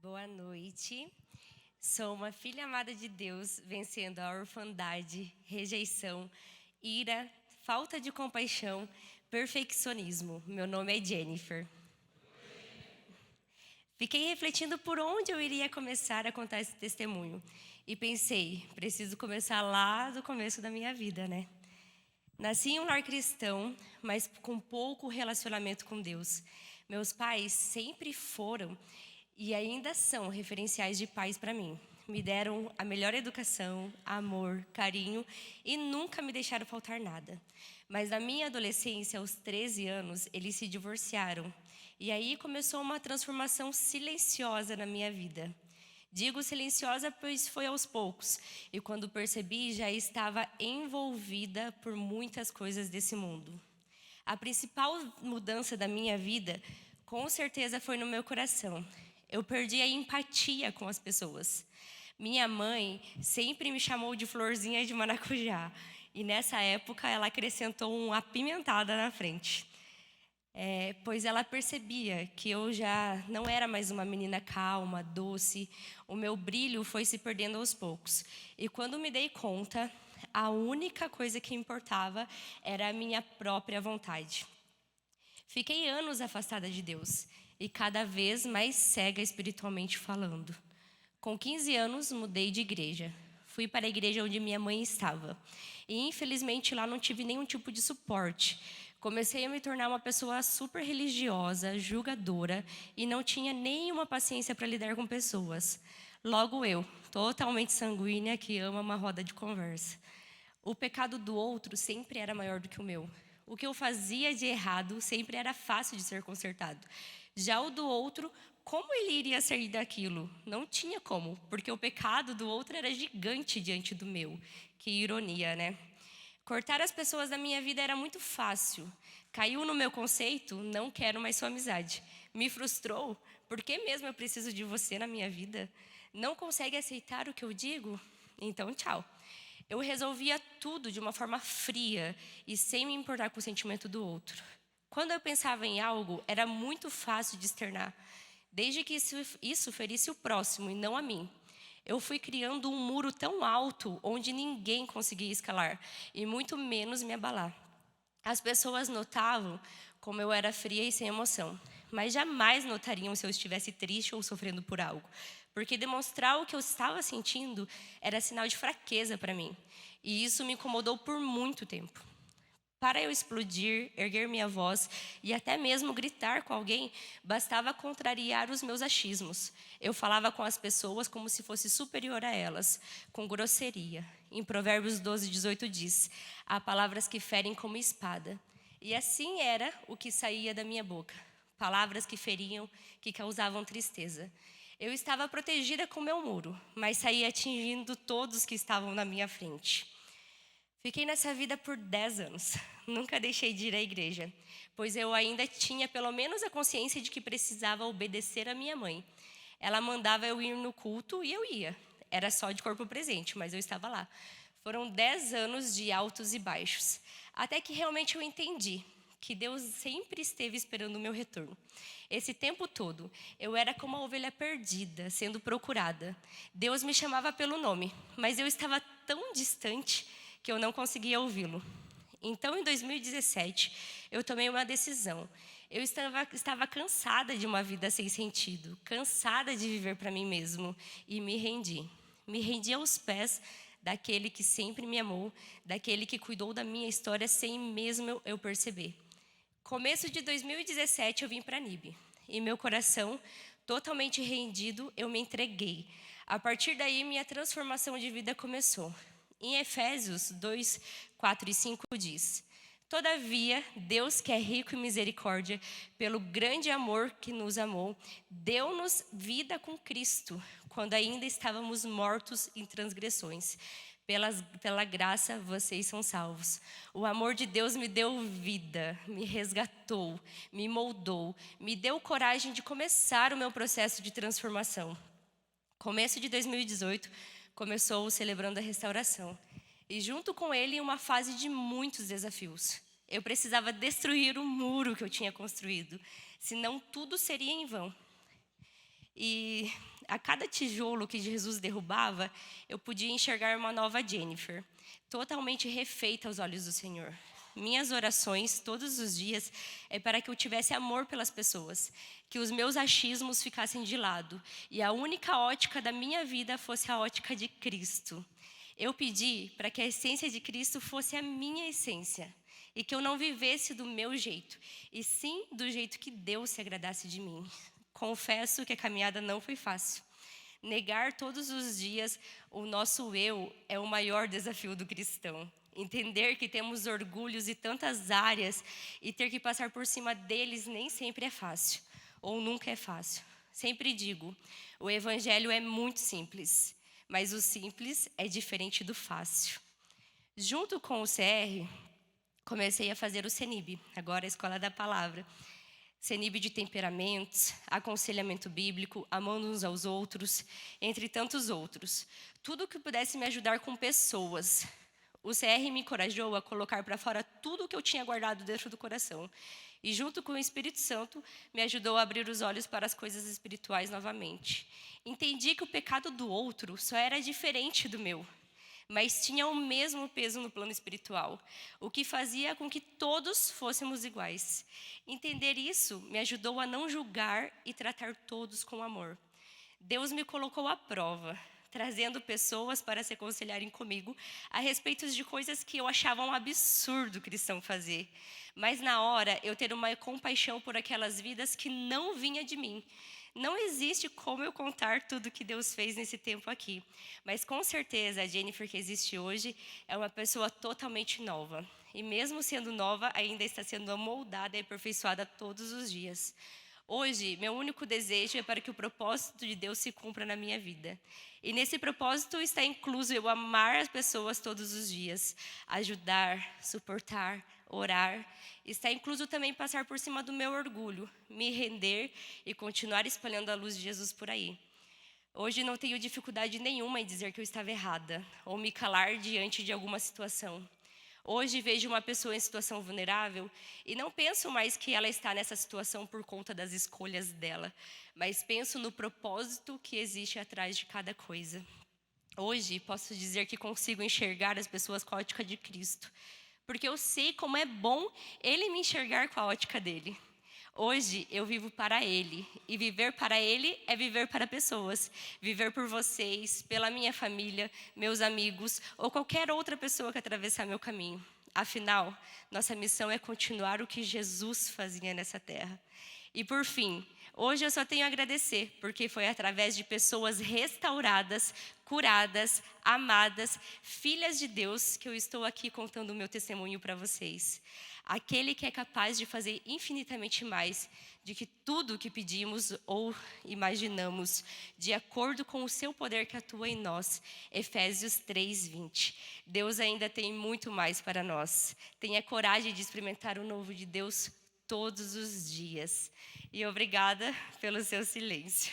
Boa noite. Sou uma filha amada de Deus, vencendo a orfandade, rejeição, ira, falta de compaixão, perfeccionismo. Meu nome é Jennifer. Fiquei refletindo por onde eu iria começar a contar esse testemunho. E pensei, preciso começar lá do começo da minha vida, né? Nasci em um lar cristão, mas com pouco relacionamento com Deus. Meus pais sempre foram e ainda são referenciais de pais para mim. Me deram a melhor educação, amor, carinho e nunca me deixaram faltar nada. Mas na minha adolescência, aos 13 anos, eles se divorciaram. E aí começou uma transformação silenciosa na minha vida. Digo silenciosa, pois foi aos poucos. E quando percebi, já estava envolvida por muitas coisas desse mundo. A principal mudança da minha vida, com certeza, foi no meu coração. Eu perdi a empatia com as pessoas. Minha mãe sempre me chamou de florzinha de maracujá. E nessa época, ela acrescentou uma apimentada na frente. Pois ela percebia que eu já não era mais uma menina calma, doce. O meu brilho foi se perdendo aos poucos. E quando me dei conta, a única coisa que importava era a minha própria vontade. Fiquei anos afastada de Deus e cada vez mais cega espiritualmente falando. Com 15 anos, mudei de igreja. Fui para a igreja onde minha mãe estava. E infelizmente lá não tive nenhum tipo de suporte. Comecei a me tornar uma pessoa super religiosa, julgadora e não tinha nenhuma paciência para lidar com pessoas. Logo eu, totalmente sanguínea, que ama uma roda de conversa. O pecado do outro sempre era maior do que o meu. O que eu fazia de errado sempre era fácil de ser consertado. Já o do outro, como ele iria sair daquilo? Não tinha como, porque o pecado do outro era gigante diante do meu. Que ironia, né? Cortar as pessoas da minha vida era muito fácil. Caiu no meu conceito, não quero mais sua amizade. Me frustrou, por que mesmo eu preciso de você na minha vida? Não consegue aceitar o que eu digo? Então, tchau. Eu resolvia tudo de uma forma fria e sem me importar com o sentimento do outro. Quando eu pensava em algo, era muito fácil de externar, desde que isso ferisse o próximo e não a mim. Eu fui criando um muro tão alto onde ninguém conseguia escalar e muito menos me abalar. As pessoas notavam como eu era fria e sem emoção, mas jamais notariam se eu estivesse triste ou sofrendo por algo, porque demonstrar o que eu estava sentindo era sinal de fraqueza para mim, e isso me incomodou por muito tempo. Para eu explodir, erguer minha voz e até mesmo gritar com alguém, bastava contrariar os meus achismos. Eu falava com as pessoas como se fosse superior a elas, com grosseria. Em Provérbios 12:18 diz: há palavras que ferem como espada. E assim era o que saía da minha boca. Palavras que feriam, que causavam tristeza. Eu estava protegida com meu muro, mas saía atingindo todos que estavam na minha frente. Fiquei nessa vida por 10 anos. Nunca deixei de ir à igreja, pois eu ainda tinha pelo menos a consciência de que precisava obedecer à minha mãe. Ela mandava eu ir no culto e eu ia. Era só de corpo presente, mas eu estava lá. Foram 10 anos de altos e baixos, até que realmente eu entendi que Deus sempre esteve esperando o meu retorno. Esse tempo todo, eu era como uma ovelha perdida, sendo procurada. Deus me chamava pelo nome, mas eu estava tão distante que eu não conseguia ouvi-lo. Então, em 2017, eu tomei uma decisão. Eu estava cansada de uma vida sem sentido, cansada de viver para mim mesmo, e me rendi. Me rendi aos pés daquele que sempre me amou, daquele que cuidou da minha história sem mesmo eu perceber. Começo de 2017, eu vim para Nibe, e meu coração, totalmente rendido, eu me entreguei. A partir daí, minha transformação de vida começou. Em Efésios 2, 4 e 5 diz: todavia, Deus, que é rico em misericórdia, pelo grande amor que nos amou, deu-nos vida com Cristo, quando ainda estávamos mortos em transgressões. Pela graça, vocês são salvos. O amor de Deus me deu vida, me resgatou, me moldou, me deu coragem de começar o meu processo de transformação. Começo de 2018, começou celebrando a restauração. E junto com ele, uma fase de muitos desafios. Eu precisava destruir o muro que eu tinha construído, senão tudo seria em vão. E a cada tijolo que Jesus derrubava, eu podia enxergar uma nova Jennifer, totalmente refeita aos olhos do Senhor. Minhas orações todos os dias é para que eu tivesse amor pelas pessoas, que os meus achismos ficassem de lado e a única ótica da minha vida fosse a ótica de Cristo. Eu pedi para que a essência de Cristo fosse a minha essência e que eu não vivesse do meu jeito, e sim do jeito que Deus se agradasse de mim. Confesso que a caminhada não foi fácil. Negar todos os dias o nosso eu é o maior desafio do cristão. Entender que temos orgulhos e tantas áreas e ter que passar por cima deles nem sempre é fácil, ou nunca é fácil. Sempre digo, o evangelho é muito simples, mas o simples é diferente do fácil. Junto com o CR, comecei a fazer o CENIB, agora a Escola da Palavra. CENIB de temperamentos, aconselhamento bíblico, amando uns aos outros, entre tantos outros. Tudo que pudesse me ajudar com pessoas. O CR me encorajou a colocar para fora tudo o que eu tinha guardado dentro do coração. E junto com o Espírito Santo, me ajudou a abrir os olhos para as coisas espirituais novamente. Entendi que o pecado do outro só era diferente do meu, mas tinha o mesmo peso no plano espiritual, o que fazia com que todos fôssemos iguais. Entender isso me ajudou a não julgar e tratar todos com amor. Deus me colocou à prova, trazendo pessoas para se aconselharem comigo a respeito de coisas que eu achava um absurdo cristão fazer. Mas na hora, eu ter uma compaixão por aquelas vidas que não vinha de mim. Não existe como eu contar tudo que Deus fez nesse tempo aqui. Mas com certeza a Jennifer que existe hoje é uma pessoa totalmente nova. E mesmo sendo nova, ainda está sendo amoldada e aperfeiçoada todos os dias. Hoje, meu único desejo é para que o propósito de Deus se cumpra na minha vida. E nesse propósito está incluso eu amar as pessoas todos os dias, ajudar, suportar, orar. Está incluso também passar por cima do meu orgulho, me render e continuar espalhando a luz de Jesus por aí. Hoje não tenho dificuldade nenhuma em dizer que eu estava errada ou me calar diante de alguma situação. Hoje vejo uma pessoa em situação vulnerável e não penso mais que ela está nessa situação por conta das escolhas dela, mas penso no propósito que existe atrás de cada coisa. Hoje posso dizer que consigo enxergar as pessoas com a ótica de Cristo, porque eu sei como é bom Ele me enxergar com a ótica dele. Hoje eu vivo para Ele, e viver para Ele é viver para pessoas. Viver por vocês, pela minha família, meus amigos, ou qualquer outra pessoa que atravessar meu caminho. Afinal, nossa missão é continuar o que Jesus fazia nessa terra. E por fim, hoje eu só tenho a agradecer, porque foi através de pessoas restauradas, curadas, amadas, filhas de Deus, que eu estou aqui contando o meu testemunho para vocês. Aquele que é capaz de fazer infinitamente mais de que tudo que pedimos ou imaginamos, de acordo com o seu poder que atua em nós. Efésios 3:20. Deus ainda tem muito mais para nós. Tenha coragem de experimentar o novo de Deus todos os dias. E obrigada pelo seu silêncio.